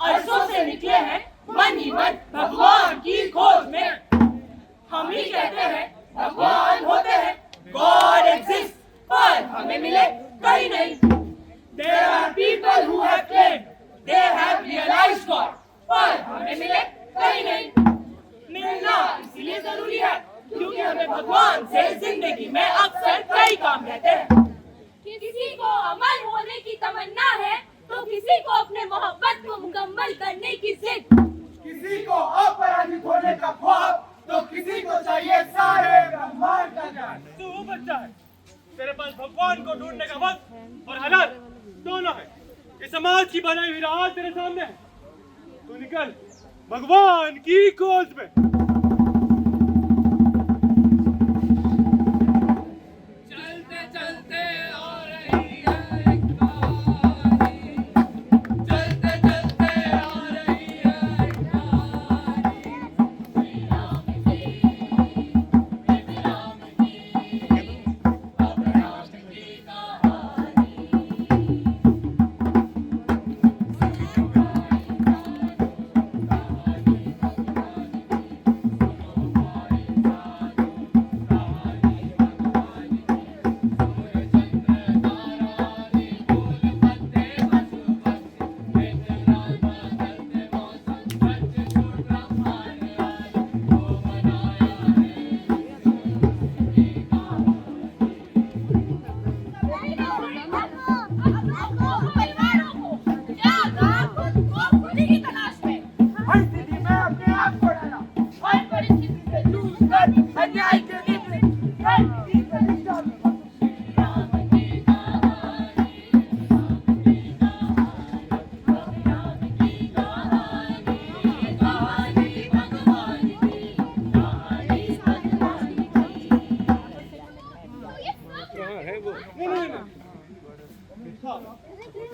अरसों से निकले हैं मन ही मन भगवान की खोज में। हम ही कहते हैं भगवान होते हैं, God exists, पर हमें मिले कहीं नहीं। There are people who have claimed they have realized God, पर हमें मिले कहीं नहीं। मिलना इसलिए जरूरी है क्योंकि हमें भगवान से जिंदगी में अक्सर कई काम रहते हैं। किसी को अमर होने की तमन्ना है तो किसी को अपने मोहब्बत को मुकम्मल करने की जिद, किसी को अपराजित होने का ख्वाब तो किसी को चाहिए सारे ब्रह्मांड का ज्ञान। तू वो बच्चा है, तेरे पास भगवान को ढूंढने का वक्त और हालात दोनों है। इस समाज की बनाई हुई राह तेरे सामने है, तू निकल भगवान की खोज में।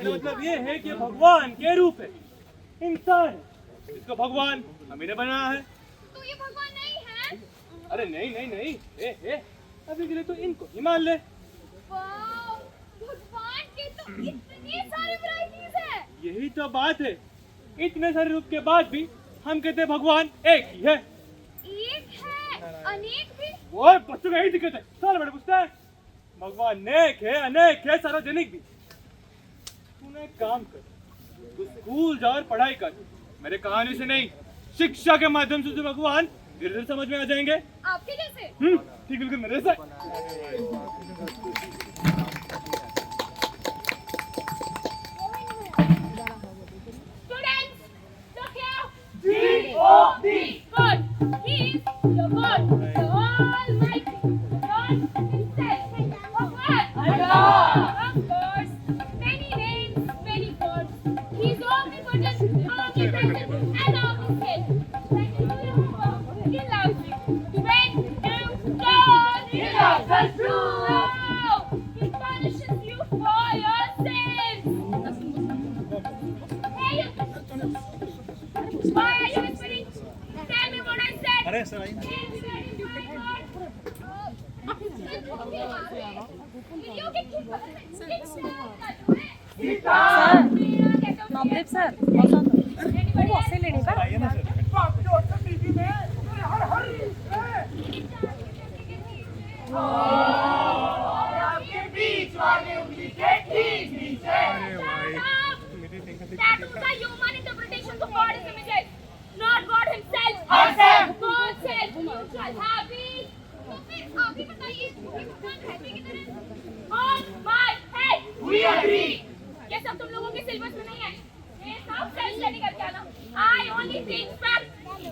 मतलब ये है कि भगवान के रूप है, इंसान है, इसको भगवान हमें ने बनाया है। तो ये भगवान नहीं है? अरे नहीं नहीं नहीं, अभी के लिए तो इनको ही मान ले। वाव, भगवान के तो इतने सारे वैरायटीज है। यही तो बात है, इतने सारे रूप के बाद भी हम कहते हैं भगवान एक ही है। एक है, अनेक भी? वो बच्चों का यही दिक्कत है, सारे बड़े पूछते हैं भगवान नेक है, अनेक है, सार्वजनिक भी। तूने एक काम कर, तू स्कूल जा और पढ़ाई कर। मेरे कहानी से नहीं, शिक्षा के माध्यम से तुझे भगवान धीरे धीरे समझ में आ जाएंगे। आपके जैसे? ठीक बिल्कुल मेरे जैसा। Students, look here. G.O.D. God, He is the God, the Almighty, the God Himself. Of what? Allah. Of course, many names, many gods. He is omnipotent, omnipresent, and omniscient. When you do your homework, He loves you. When you don't, He loves us too. He punishes you for your sins. Hey, you. Why are you whispering? Tell me what I said. अरे sir Navdeep sir बसे लेने का आइए ना sir. आपके बीच वाले उंगली के ठीक नीचे Tattoos are human interpretation of God's images, not God himself. God said you shall have peace. तो फिर आप ही बताइए कि भगवान रहते किधर हैं? On my head. We agree. ये सब तुम लोगों के सिलेबस में नहीं है। ये सब सेल्फ स्टडी करके आना। I only think fact. And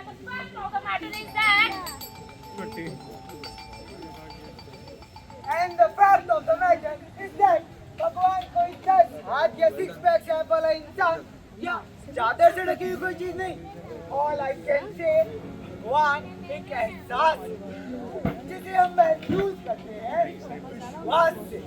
the fact of the matter is that And the fact of the matter is that भगवान कोई 10 हाथ या 6 पैक शैप वाला इंसान या चादर से ढकी हुई कोई चीज नहीं। All I can say, भगवान एक एहसास है, जिसे हम महसूस करते हैं विश्वास से।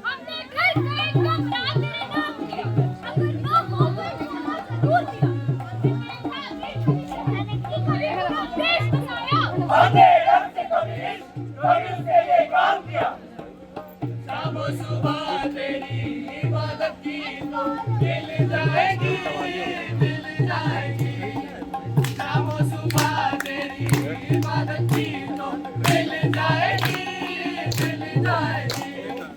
हमने घर का एक कमरा तेरे नाम किया। अगर ना हो तो इस्तेमाल जरूर किया। मैंने की कभी देश बचाया। हमने रब से कभी उसके लिए काम किया। शाम सुबह तेरी इबादत की तो मिल जाएगी, मिल जाएगी। शाम सुबह तेरी इबादत की तो मिल जाएगी, मिल जाएगी।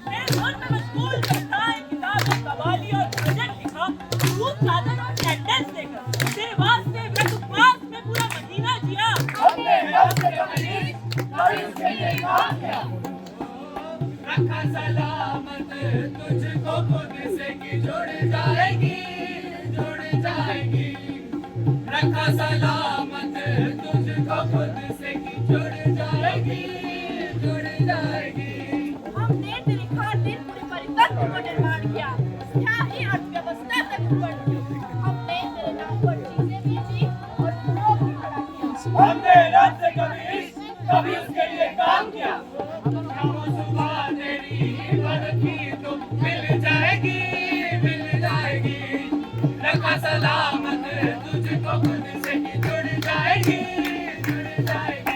मेरे घर में मशगूल करता है किताब और कवाली और भजन लिखा, दूध चादर और कैंडल्स लेकर तेरे वास्ते मैं तो पास में पूरा महीना जिया। हमने रब से कभी उसके लिए काम किया। रखा सलामत तुझको खुद से की जुड़ जाएगी, जुड़ जाएगी। रखा सलामत तुझको खुद से की जुड़ जाएगी, जुड़ जाएगी। हमने तेरी खातिर पूरे परितंत्र को निर्माण किया, क्या ही अर्थव्यवस्था तक ऊपर की। हमने तेरे नाम पर चीजें बेची और लोग भी खड़ा किया। हमने रब से कभी उसके लिए काम किया। शाम सुबह तेरी इबादत की तो मिल जाएगी, मिल जाएगी। रखा सलामत तुझको खुद से ही जुड़ जाएगी, जुड़ जाएगी।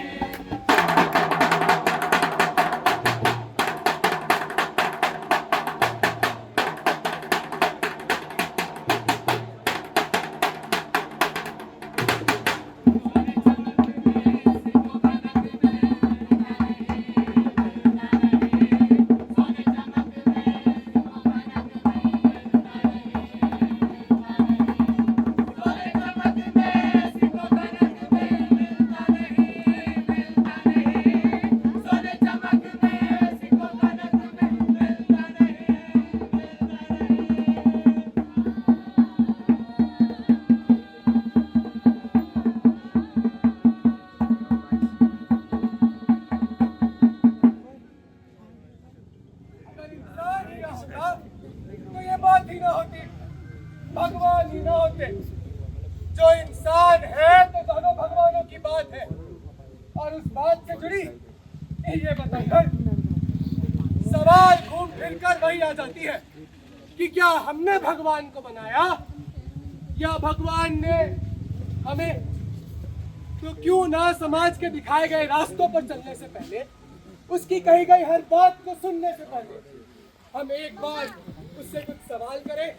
तो ये बात ही ना होती, भगवान ही ना होते। जो इंसान है तो दोनों भगवानों की बात है। और उस बात से जुड़ी ये बताकर सवाल घूम फिर कर वही आ जाती है कि क्या हमने भगवान को बनाया या भगवान ने हमें। तो क्यों ना समाज के दिखाए गए रास्तों पर चलने से पहले, उसकी कही गई हर बात को सुनने से पहले हम एक बार उससे कुछ सवाल करें।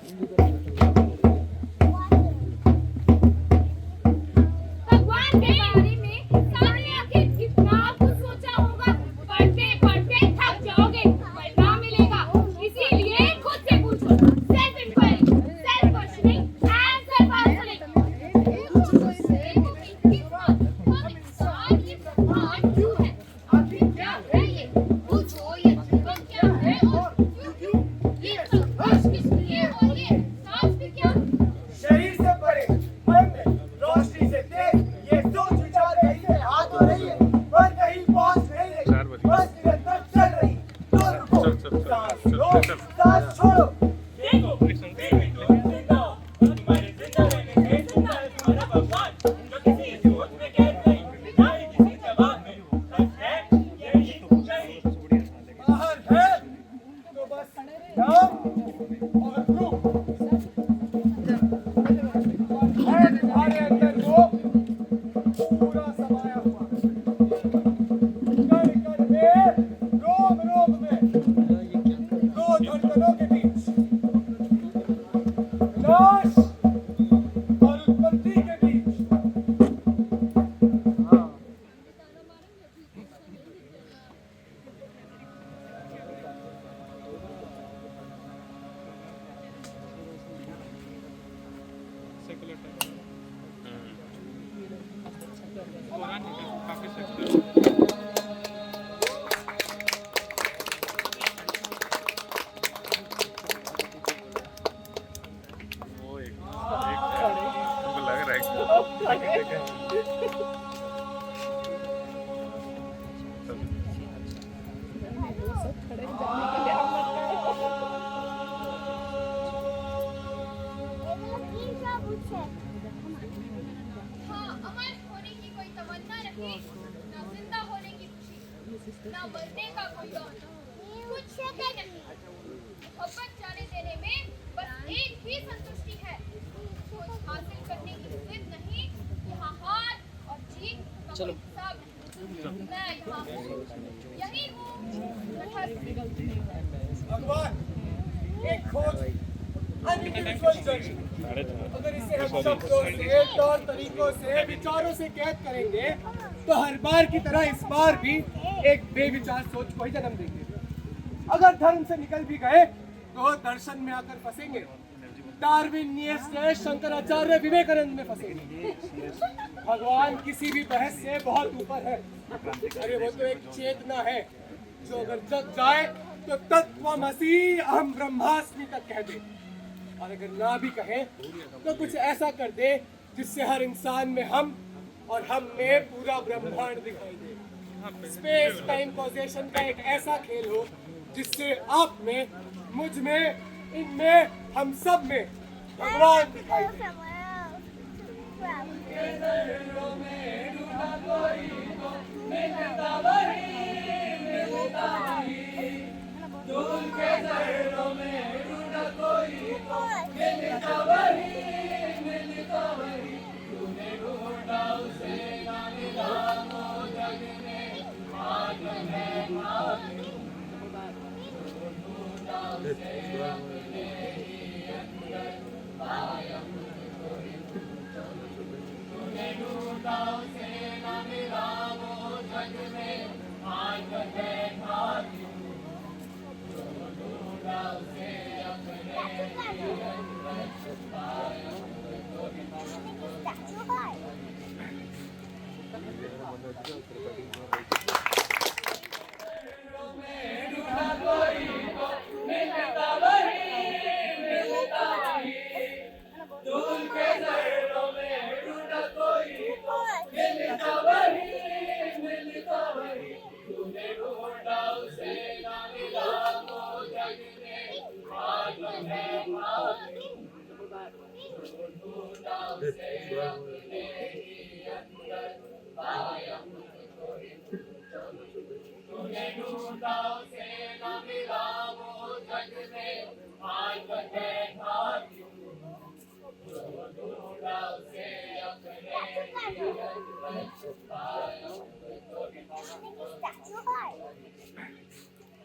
भगवान के बारे में सामने आखिर कितना कुछ सोचा होगा। पढ़ते पढ़ते थक जाओगे, परिणाम मिलेगा। इसीलिए खुद से पूछो, self inquiry, self questioning and self answering. भगवान क्यों है? आखिर क्या है ये? पूछो ये जीवन क्या है और क्यों? ये संघर्ष किस लिए और ये सांस ना मरने का कोई डर, कुछ भी नहीं। मोहब्बत जाने देने में बस एक ही संतुष्टि है, कुछ हासिल करने की जिद नहीं, यहाँ हार और जीत का कोई हिसाब नहीं। मैं यहाँ हूँ, यही हूँ, तटस्थ। भगवान एक खोज अनइंडिविजुअल जर्नी, अगर इसे हम शब्दों से, तौर तरीकों से, विचारों से कैद करेंगे तो हर बार की तरह इस बार भी एक बेविचार सोच को ही जन्म देंगे। अगर धर्म से निकल भी गए तो दर्शन में आकर फंसेंगे। डार्विन, नीत्शे, शंकराचार्य, विवेकानंद में फंसेंगे। भगवान किसी भी बहस से बहुत ऊपर है। अरे वो तो एक चेतना है जो अगर जग जाए तो तत्त्वमसि अहम ब्रह्मास्मि तक कह दे, और अगर ना भी कहे तो कुछ ऐसा कर दे जिससे हर इंसान में हम और हम में पूरा ब्रह्मांड दिखाई दे। स्पेस टाइम कॉजेशन का एक ऐसा खेल हो जिससे आप में, मुझ में, इनमें, हम सब में भगवान दिखाई दे।